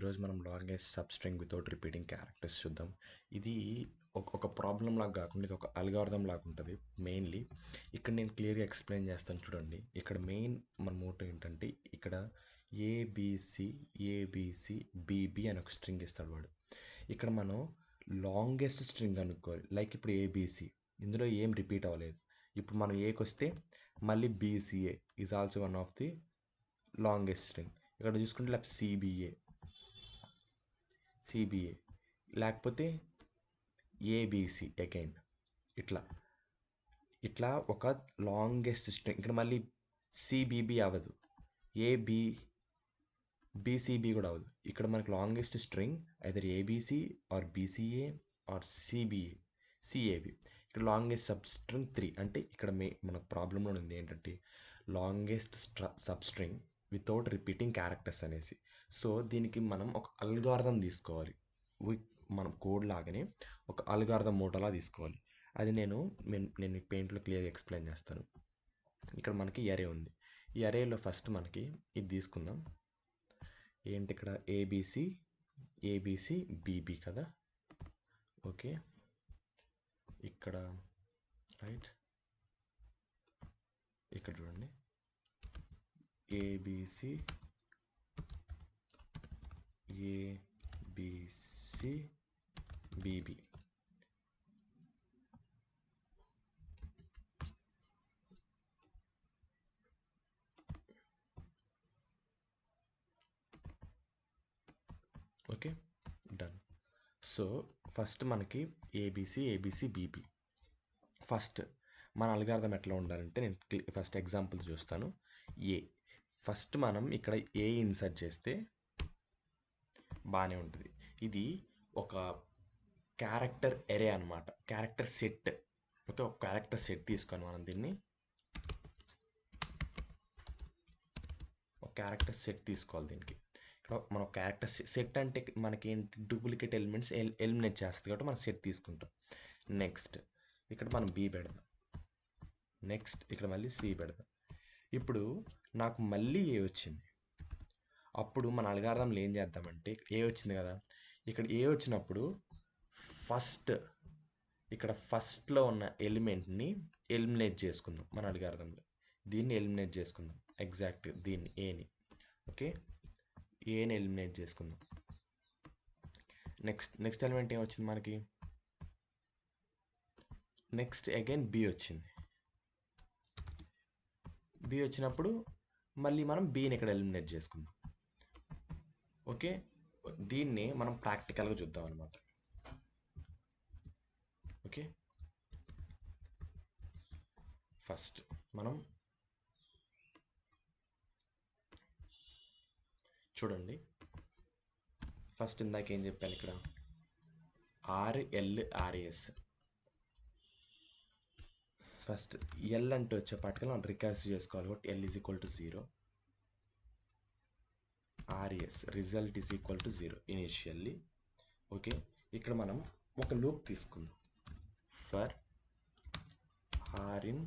ఈరోజు మనం longest substring without repeating characters చూద్దాం. ఇది ఒక ప్రాబ్లం లాగా కాకుండా ఇది ఒక అల్గారిథం లాగా ఉంటుంది. మెయిన్లీ ఇక్కడ నేను క్లియర్గా ఎక్స్ప్లెయిన్ చేస్తాను చూడండి. ఇక్కడ మెయిన్ మన మోటో ఏంటంటే ఇక్కడ ఏబిసి ఏబిసి బీబీ అని ఒక స్ట్రింగ్ ఇస్తాడు వాడు. ఇక్కడ మనం లాంగెస్ట్ స్ట్రింగ్ అనుకోవాలి. లైక్ ఇప్పుడు ఏబిసి ఇందులో ఏం రిపీట్ అవ్వలేదు. ఇప్పుడు మనం ఏకి వస్తే మళ్ళీ BCA is also one of the longest string. ఇక్కడ చూసుకుంటే లేకపోతే సిబిఏ లేకపోతే ఏబిసి అగైన్ ఇట్లా ఒక లాంగెస్ట్ స్ట్రింగ్. ఇక్కడ మళ్ళీ సిబిబి అవ్వదు, బీసీబీ కూడా అవ్వదు. ఇక్కడ మనకి longest string either ABC or BCA or CAB. ఇక్కడ లాంగెస్ట్ సబ్ స్ట్రింగ్ 3. అంటే ఇక్కడ మనకు ప్రాబ్లంలో ఉంది ఏంటంటే longest substring without repeating characters అనేసి. సో దీనికి మనం ఒక అల్గారిథం తీసుకోవాలి. మనం కోడ్ లాగానే ఒక అల్గారిథం మోడలా తీసుకోవాలి. అది నేను పెయింట్లో క్లియర్గా ఎక్స్ప్లెయిన్ చేస్తాను. ఇక్కడ మనకి అరే ఉంది. ఈ అరేలో ఫస్ట్ మనకి ఇది తీసుకుందాం. ఏంటి ఇక్కడ ఏబిసి బీబీ కదా. ఓకే, ఇక్కడ రైట్, ఇక్కడ చూడండి ABC BB. Okay, done. So first మనకి ఏబిసి బీబీ. ఫస్ట్ మన అల్గారిథం ఎట్లా ఉండాలంటే నేను ఫస్ట్ ఎగ్జాంపుల్ చూస్తాను. ఫస్ట్ మనం ఇక్కడ ఏ ఇన్సర్ట్ చేస్తే బాగానే ఉంటుంది. ఇది ఒక క్యారెక్టర్ ఎరే అనమాట, క్యారెక్టర్ సెట్. ఓకే, ఒక క్యారెక్టర్ సెట్ తీసుకొని మనం దీన్ని ఒక క్యారెక్టర్ సెట్ తీసుకోవాలి. దీనికి ఇక్కడ మనం క్యారెక్టర్ సెట్ అంటే మనకి ఏంటి, డూప్లికేట్ ఎలిమెంట్స్ ఎలిమినేట్ చేస్తుంది కాబట్టి మనం సెట్ తీసుకుంటాం. నెక్స్ట్ ఇక్కడ మనం బి పెడదాం. నెక్స్ట్ ఇక్కడ మళ్ళీ సి పెడదాం. ఇప్పుడు నాకు మళ్ళీ ఏ వచ్చింది. అప్పుడు మన అల్గారిథంలో ఏం చేద్దామంటే ఏ వచ్చింది కదా, ఇక్కడ ఏ వచ్చినప్పుడు ఇక్కడ ఫస్ట్లో ఉన్న ఎలిమెంట్ని ఎలిమినేట్ చేసుకుందాం. మన అల్గారిథంలో దీన్ని ఎలిమినేట్ చేసుకుందాం. ఎగ్జాక్ట్ దీన్ని ఏని. ఓకే, ఏని ఎలిమినేట్ చేసుకుందాం. నెక్స్ట్ ఎలిమెంట్ ఏం వచ్చింది మనకి, నెక్స్ట్ అగైన్ బి వచ్చింది. బి వచ్చినప్పుడు మళ్ళీ మనం బిని ఇక్కడ ఎలిమినేట్ చేసుకుందాం. ఓకే, దీన్ని మనం ప్రాక్టికల్గా చూద్దాం అనమాట. ఓకే, ఫస్ట్ మనం చూడండి. ఫస్ట్ ఇందాక ఏం చెప్పాను, ఇక్కడ ఆర్ఎస్. ఫస్ట్ ఎల్ అంటే వచ్చేపాటికి మనం రికర్సివ్ చేసుకోవాలి కాబట్టి L is equal to 0, RS result is equal to 0 initially. Okay, ఇక్కడ మనం ఒక లూప్ తీసుకుందాం. For R in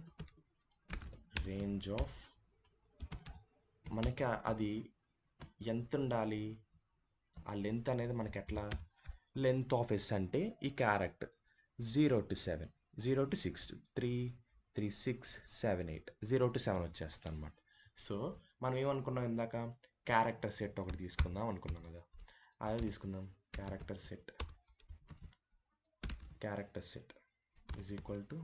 range of, మనకి అది ఎంత ఉండాలి, ఆ లెంత్ అనేది మనకి ఎట్లా, లెంత్ ఆఫ్ ఎస్ అంటే ఈ క్యారెక్టర్ 0 to 7, 0 to 6, 3, 6, 7, 8, 0 to 7 వచ్చేస్తుంది అనమాట. సో మనం ఏమనుకున్నాం ఇందాక, క్యారెక్టర్ సెట్ ఒకటి తీసుకుందాం అనుకున్నాం కదా, అదే తీసుకుందాం. Character set is equal to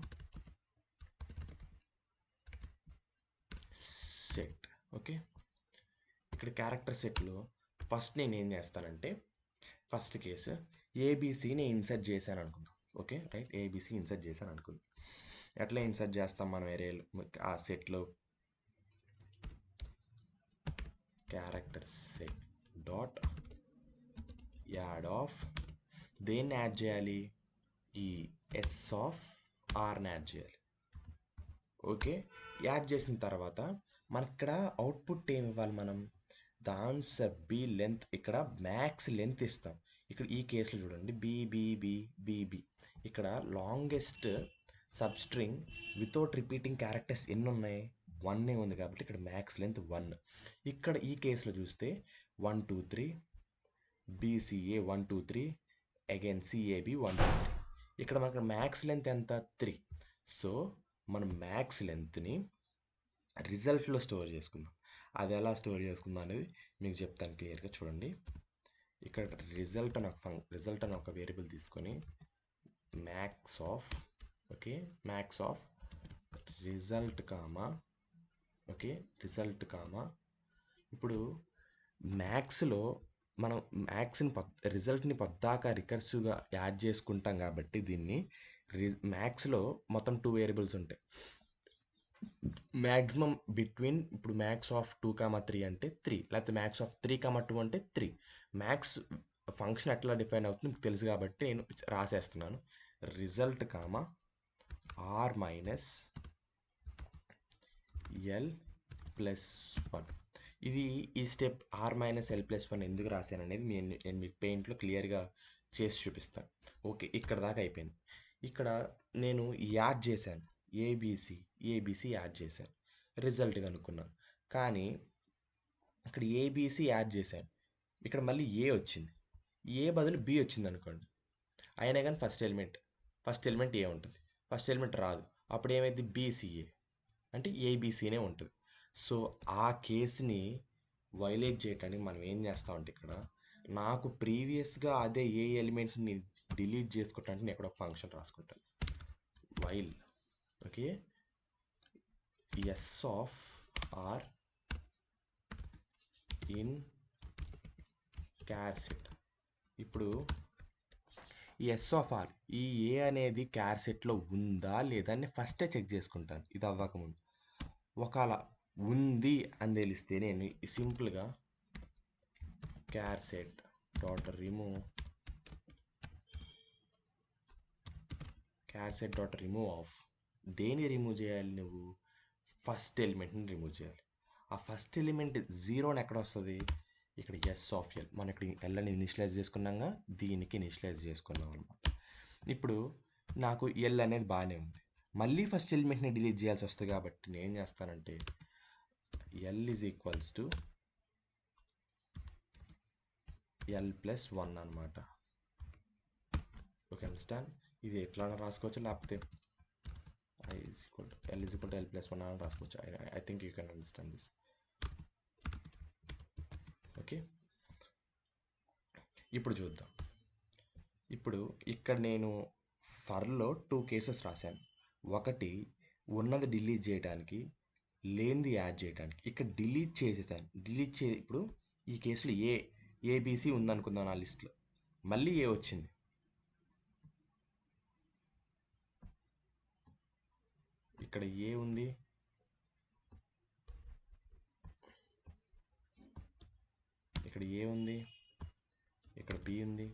set. Okay, ఇక్కడ క్యారెక్టర్ సెట్లో ఫస్ట్ నేను ఏం చేస్తానంటే, ఫస్ట్ కేసు ఏబిసిని ఇన్సర్ట్ చేశాను అనుకుందాం. ఓకే రైట్, ఏబిసి ఇన్సర్ట్ చేశాను అనుకుందాం. ఎట్లా ఇన్సర్ట్ చేస్తాం మనం ఏరియాలో, ఆ సెట్లో character set dot add of, దేన్ని యాడ్ చేయాలి, ఈ ఎస్ ఆఫ్ ఆర్ని యాడ్ చేయాలి. ఓకే, యాడ్ చేసిన తర్వాత మనకి ఇక్కడ అవుట్పుట్ ఏమి ఇవ్వాలి, మనం ద ఆన్సర్ బి లెంత్, ఇక్కడ మ్యాక్స్ లెంత్ ఇస్తాం. ఇక్కడ ఈ కేసులో చూడండి బీబీ, ఇక్కడ longest substring without repeating characters ఎన్ని ఉన్నాయి, 1 ఉంది కాబట్టి ఇక్కడ మ్యాక్స్ లెంత్ 1. ఇక్కడ ఈ కేసులో చూస్తే 1 2 3 బీసీఏ 1 2 3 అగైన్ సిఏబి 1 2 3. ఇక్కడ మనకు మ్యాక్స్ లెంత్ ఎంత 3. సో మనం మ్యాక్స్ లెంత్ని రిజల్ట్లో స్టోర్ చేసుకుందాం. అది ఎలా స్టోర్ చేసుకుందాం అనేది మీకు చెప్తాను క్లియర్గా. చూడండి, ఇక్కడ రిజల్ట్ అని ఒక వేరియబుల్ తీసుకొని మ్యాక్స్ ఆఫ్ రిజల్ట్ కామా ఇప్పుడు మ్యాక్స్లో మనం రిజల్ట్ని పద్దాకా రికర్సివ్గా యాడ్ చేసుకుంటాం కాబట్టి దీన్ని మ్యాక్స్లో మొత్తం 2 వేరియబుల్స్ ఉంటాయి. మ్యాక్సిమం బిట్వీన్ ఇప్పుడు మ్యాక్స్ ఆఫ్ 2, 3 అంటే 3, లేకపోతే మ్యాక్స్ ఆఫ్ 3, 2 అంటే 3. మ్యాక్స్ ఫంక్షన్ ఎట్లా డిఫైన్ అవుతుంది మీకు తెలుసు కాబట్టి నేను రాసేస్తున్నాను. Result comma R minus L plus 1. ఈ step R minus L plus 1 ఎందుకు రాశాను అనేది నేను మీకు పెయింట్లో క్లియర్గా చేసి చూపిస్తాను. ఓకే, ఇక్కడ దాకా అయిపోయింది. ఇక్కడ నేను యాడ్ చేశాను, ఏబీసీ యాడ్ చేశాను, రిజల్ట్ కనుక్కున్నాను. కానీ ఇక్కడ ఏబీసీ యాడ్ చేశాను, ఇక్కడ మళ్ళీ ఏ వచ్చింది, ఏ బదులు బి వచ్చింది అనుకోండి. అయినా కానీ ఫస్ట్ ఎలిమెంట్ ఏ ఉంటుంది, ఫస్ట్ ఎలిమెంట్ రాదు. అప్పుడు ఏమైంది, బీసీఏ అంటే ఏబీసీనే ఉంటుంది. సో ఆ కేసుని వైలేట్ చేయడానికి మనం ఏం చేస్తామంటే ఇక్కడ నాకు ప్రీవియస్గా అదే ఏ ఎలిమెంట్ని డిలీట్ చేసుకోవటానికి నేను ఎక్కడ ఒక ఫంక్షన్ రాసుకుంటాను. While S of R in charset. ఇప్పుడు ఈ ఎస్ ఆఫ్ ఆర్, ఈ ఏ అనేది క్యార్సెట్లో ఉందా లేదా అని ఫస్టే చెక్ చేసుకుంటాను ఇది అవ్వకముందు. ఒకవేళ ఉంది అని తెలిస్తే నేను సింపుల్గా క్యార్సెట్ డాట్ రిమూవ్ ఆఫ్. దేని రిమూవ్ చేయాలి, నువ్వు ఫస్ట్ ఎలిమెంట్ని రిమూవ్ చేయాలి. ఆ ఫస్ట్ ఎలిమెంట్ 0 ఎక్కడ వస్తుంది, ఇక్కడ ఎస్ ఆఫ్ ఎల్. మనం ఇక్కడ ఎల్ అని ఇనిషియలైజ్ చేసుకున్నాగా, దీనికి ఇనిషియలైజ్ చేసుకున్నాం అనమాట. ఇప్పుడు నాకు ఎల్ అనేది బాగానే ఉంది, మళ్ళీ ఫస్ట్ ఎలిమెంట్ని డిలీట్ చేయాల్సి వస్తుంది. కాబట్టి నేను ఏం చేస్తానంటే L is equals to L plus 1 అనమాట. Okay, understand. ఇది ఎట్లా రాసుకోవచ్చు, లేకపోతే L is equal to L plus 1 అని రాసుకోవచ్చు. I think you can understand this. Okay, ఇప్పుడు చూద్దాం. ఇప్పుడు ఇక్కడ నేను ఫర్లో 2 కేసెస్ రాశాను. ఒకటి ఉన్నది డిలీట్ చేయడానికి, లేనిది యాడ్ చేయడానికి. ఇక్కడ డిలీట్ చేసేసాను. ఇప్పుడు ఈ కేసులో ఏబీసీ ఉందనుకుందాం నా లిస్ట్లో, మళ్ళీ ఏ వచ్చింది. ఇక్కడ ఏ ఉంది, ఇక్కడ ఏ ఉంది, ఇక్కడ బి ఉంది,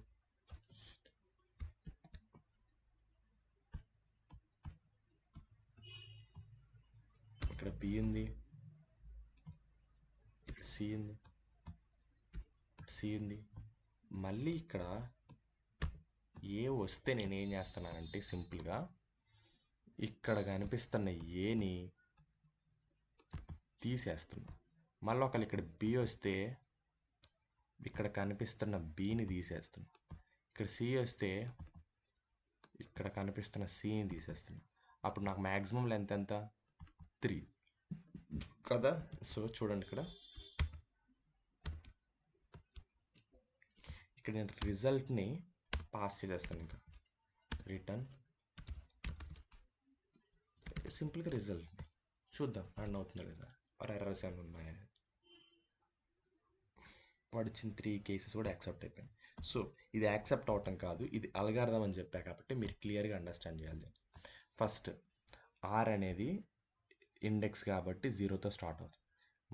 ఇక్కడ బి ఉంది, ఇక్కడ సి ఉంది. మళ్ళీ ఇక్కడ ఏ వస్తే నేను ఏం చేస్తున్నానంటే సింపుల్గా ఇక్కడ కనిపిస్తున్న ఏని తీసేస్తున్నా. మళ్ళీ ఒకళ్ళు ఇక్కడ బి వస్తే ఇక్కడ కనిపిస్తున్న బిని తీసేస్తున్నా. ఇక్కడ సి వస్తే ఇక్కడ కనిపిస్తున్న సిని తీసేస్తున్నా. అప్పుడు నాకు మ్యాక్సిమం లెంత్ ఎంత, 3 కదా. సో చూడండి, ఇక్కడ నేను రిజల్ట్ని పాస్ చేసేస్తాను. ఇంకా రిటర్న్ సింపుల్గా రిజల్ట్ చూద్దాం రన్ అవుతుందా లేదా, ఆర్ ఎర్రర్స్ ఏమైనా ఉన్నాయా. వాడు ఇచ్చిన 3 కేసెస్ కూడా యాక్సెప్ట్ అయిపోయింది. సో ఇది యాక్సెప్ట్ అవటం కాదు, ఇది అల్గారిథం అని చెప్పా కాబట్టి మీరు క్లియర్గా అండర్స్టాండ్ చేయాలి. ఫస్ట్ ఆర్ అనేది ఇండెక్స్ కాబట్టి 0తో స్టార్ట్ అవుతుంది.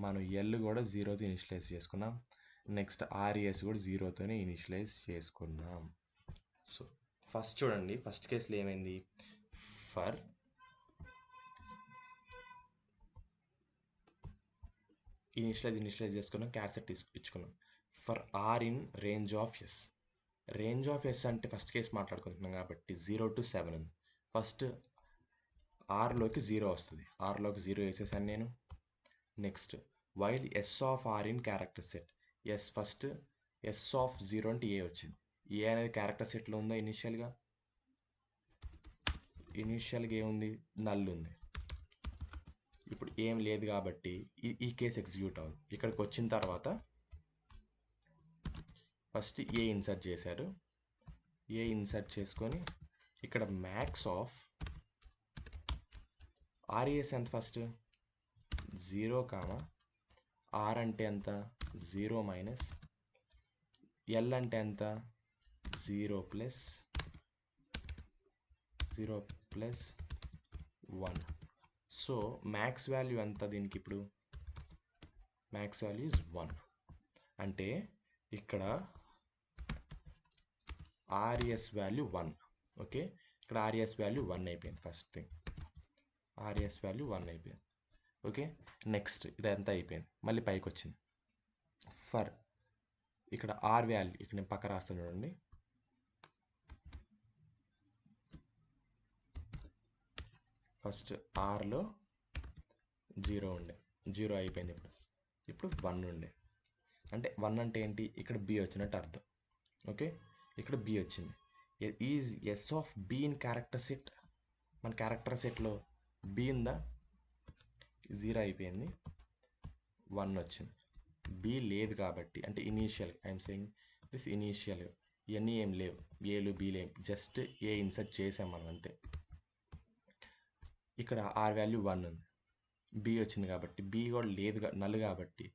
మనం ఎల్ కూడా 0తో ఇనిషియలైజ్ చేసుకున్నాం. నెక్స్ట్ ఆర్ఈఎస్ కూడా 0తోనే ఇనిషియలైజ్ చేసుకున్నాం. సో ఫస్ట్ చూడండి, ఫస్ట్ కేసులో ఏమైంది, ఫర్ ఇనిషియలైజ్ చేసుకున్నాం, క్యార్సెట్ ఇచ్చుకున్నాం. For R in range of S. Range of S అంటే ఫస్ట్ కేసు మాట్లాడుకుంటున్నాం కాబట్టి 0 to 7 ఉంది. ఫస్ట్ ఆర్లోకి 0 వస్తుంది, ఆర్లోకి 0 వేసేసాను నేను. Next while S of R in character set. S first S of 0 అంటే ఏ వచ్చింది. ఏ అనేది క్యారెక్టర్ సెట్లో ఉందా ఇనిషియల్గా ఏముంది, నల్ ఉంది. ఇప్పుడు ఏం లేదు కాబట్టి ఈ కేసు ఎగ్జిక్యూట్ అవ్వదు. ఇక్కడికి వచ్చిన తర్వాత ఫస్ట్ ఏ ఇన్సర్ట్ చేశారు. ఏ ఇన్సర్ట్ చేసుకొని ఇక్కడ మ్యాక్స్ ఆఫ్ ఆర్ఏఎస్ ఎంత ఫస్ట్ 0 కామా ఆర్ అంటే ఎంత 0 మైనస్ ఎల్ అంటే ఎంత 0 ప్లస్ 1. సో మ్యాక్స్ వాల్యూ ఎంత దీనికి, ఇప్పుడు మ్యాక్స్ వాల్యూ ఇస్ 1. అంటే ఇక్కడ ఆర్ఎస్ వాల్యూ 1. ఓకే, ఇక్కడ ఆర్ఎస్ వాల్యూ 1 అయిపోయింది. ఫస్ట్ థింగ్ ఆర్ఎస్ వాల్యూ 1 అయిపోయింది. ఓకే, నెక్స్ట్ ఇదంతా అయిపోయింది. మళ్ళీ పైకి వచ్చింది. ఫర్ ఇక్కడ ఆర్ వాల్యూ ఇక్కడ నేను పక్క రాస్తాను చూడండి. ఫస్ట్ ఆర్లో 0 ఉండే, 0 అయిపోయింది. ఇప్పుడు 1 ఉండే, అంటే 1 అంటే ఏంటి, ఇక్కడ బి వచ్చినట్టు అర్థం. ఓకే, ఇక్కడ బి వచ్చింది. Is S of B in character set. మన క్యారెక్టర్ సెట్లో బి ఉందా, 0 అయిపోయింది, 1 వచ్చింది. బి లేదు కాబట్టి, అంటే initial I'm saying this initial, ఇవన్నీ ఏం లేవు, ఏలు బి లేవు, జస్ట్ ఏ ఇన్సర్ట్ చేసాం మనం అంతే. ఇక్కడ ఆర్ వాల్యూ 1 ఉంది, బి వచ్చింది కాబట్టి, బి కూడా లేదు నల్ కాబట్టి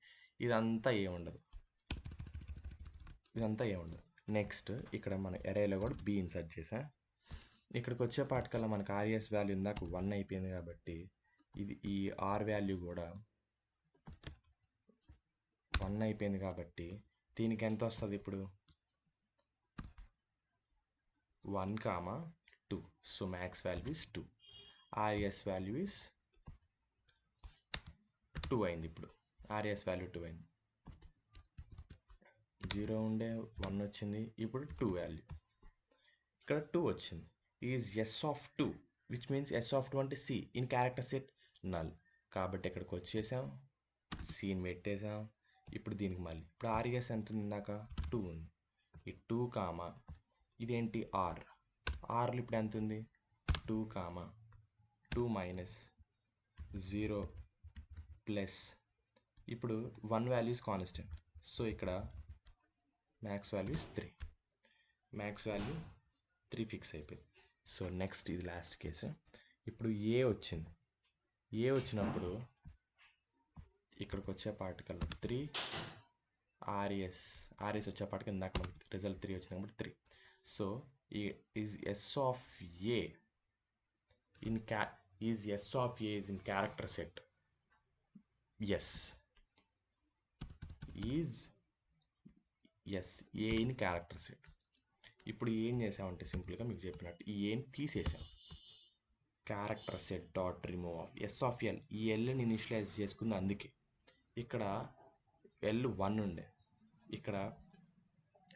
ఇదంతా ఏముండదు. నెక్స్ట్ ఇక్కడ మన ఎరేలో కూడా బి ఇన్సర్ట్ చేసా. ఇక్కడికి వచ్చే పాటికల్లా మనకు ఆర్ఎస్ వాల్యూ ఇందాక 1 అయిపోయింది కాబట్టి ఇది ఈ ఆర్ వాల్యూ కూడా 1 అయిపోయింది కాబట్టి దీనికి ఎంత వస్తుంది ఇప్పుడు 1,2. So max value is 2. RS value is 2 అయింది. ఇప్పుడు ఆర్ఎస్ వాల్యూ 2 అయింది. 0 ఉండే 1 వచ్చింది, ఇప్పుడు 2 వాల్యూ, ఇక్కడ 2 వచ్చింది. Is S of 2 which means S of 2 అంటే C in character set null కాబట్టి ఇక్కడికి వచ్చేసాం, సీన్ పెట్టేసాం. ఇప్పుడు దీనికి మళ్ళీ ఇప్పుడు ఆర్ఎస్ ఎంత ఉంది, ఇందాక 2 ఉంది, ఈ 2 కామా ఇదేంటి ఆర్లో ఇప్పుడు ఎంత ఉంది 2 కామా 2 మైనస్ 0 ప్లస్ ఇప్పుడు 1 వాల్యూస్ కాన్స్టెంట్. సో ఇక్కడ max value is 3. Max value 3 fix అయిపోయింది. సో నెక్స్ట్ ఇది లాస్ట్ కేసు. ఇప్పుడు ఏ వచ్చింది, ఏ వచ్చినప్పుడు ఇక్కడికి వచ్చే పార్టికల్ 3 ఆర్ఎస్ వచ్చే పార్టికల్ ఇందాక మనకి రిజల్ట్ 3 వచ్చింది కాబట్టి 3. So is S of A in character set S A in character set. ఇప్పుడు ఏం చేసామంటే సింపుల్గా మీకు చెప్పినట్టు ఈ ఏం తీసేసాం, character set dot remove of S of L. ఈ ఎల్ని ఇనిషియలైజ్ చేసుకుంది, అందుకే ఇక్కడ ఎల్ 1 ఉండే, ఇక్కడ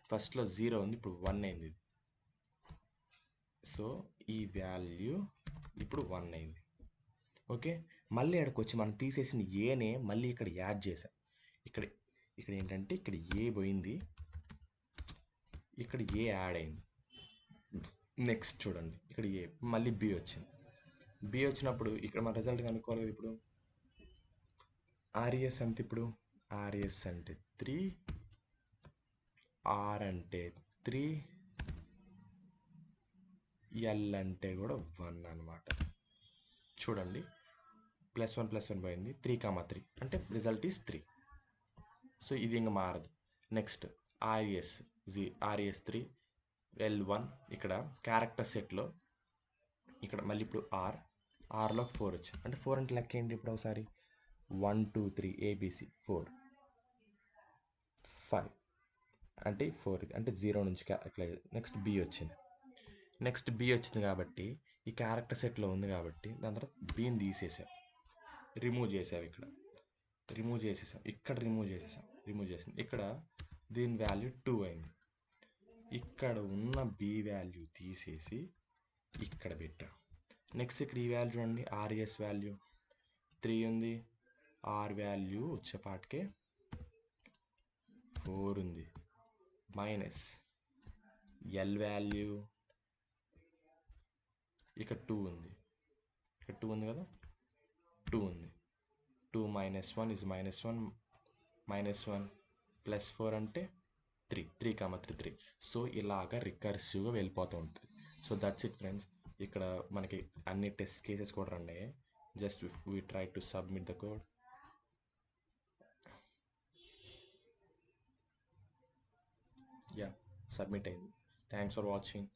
ఫస్ట్లో 0 ఉంది, ఇప్పుడు 1 అయింది. సో ఈ వాల్యూ ఇప్పుడు 1 అయింది. ఓకే, మళ్ళీ ఇక్కడికి వచ్చి మనం తీసేసిన ఏనే మళ్ళీ ఇక్కడ యాడ్ చేసాం. ఇక్కడ ఏంటంటే ఇక్కడ ఏ పోయింది, ఇక్కడ ఏ యాడ్ అయింది. నెక్స్ట్ చూడండి, ఇక్కడ ఏ మళ్ళీ బి వచ్చింది. బి వచ్చినప్పుడు ఇక్కడ మన రిజల్ట్ కనుక్కోవాలి. ఇప్పుడు ఆర్ఎస్ అంటే ఇప్పుడు ఆర్ఎస్ అంటే 3, ఆర్ అంటే 3, ఎల్ అంటే కూడా 1 అనమాట. చూడండి +1 పోయింది, 3,3 అంటే రిజల్ట్ ఈస్ 3. సో ఇది ఇంకా మారదు. నెక్స్ట్ ఆర్ఎస్ 3 L1 ఇక్కడ క్యారెక్టర్ సెట్లో ఇక్కడ మళ్ళీ ఇప్పుడు ఆర్లో 4 వచ్చింది, అంటే 4 అంటే లెక్క ఏంటి ఇప్పుడు ఒకసారి 1 2 3 ABC 4 5 అంటే 4 అంటే 0 నుంచి అట్లా. నెక్స్ట్ బి వచ్చింది కాబట్టి ఈ క్యారెక్టర్ సెట్లో ఉంది కాబట్టి దాని తర్వాత బీని తీసేసాం, రిమూవ్ చేసాం, ఇక్కడ రిమూవ్ చేసాం, ఇక్కడ దీని వాల్యూ 2 అయింది. ఇక్కడ ఉన్న బి వాల్యూ తీసేసి ఇక్కడ పెట్టాం. నెక్స్ట్ ఇక్కడ ఈ వాల్యూ చూడండి, ఆర్ఎస్ వాల్యూ 3 ఉంది, ఆర్ వాల్యూ వచ్చేపాటికే 4 ఉంది. మైనస్ ఎల్ వాల్యూ ఇక్కడ 2 ఉంది, ఇక్కడ 2 ఉంది కదా, 2 ఉంది. 2 మైనస్ 1 ఇస్ -1, -1 ప్లస్ 4 అంటే 3, 3, సో ఇలాగా రికర్సివ్గా వెళ్ళిపోతూ ఉంటుంది. So that's it friends. ఇక్కడ మనకి అన్ని టెస్ట్ కేసెస్ కూడా రన్ అయ్యాయి. Just we try to submit the code. Yeah, submit అయింది. Thanks for watching.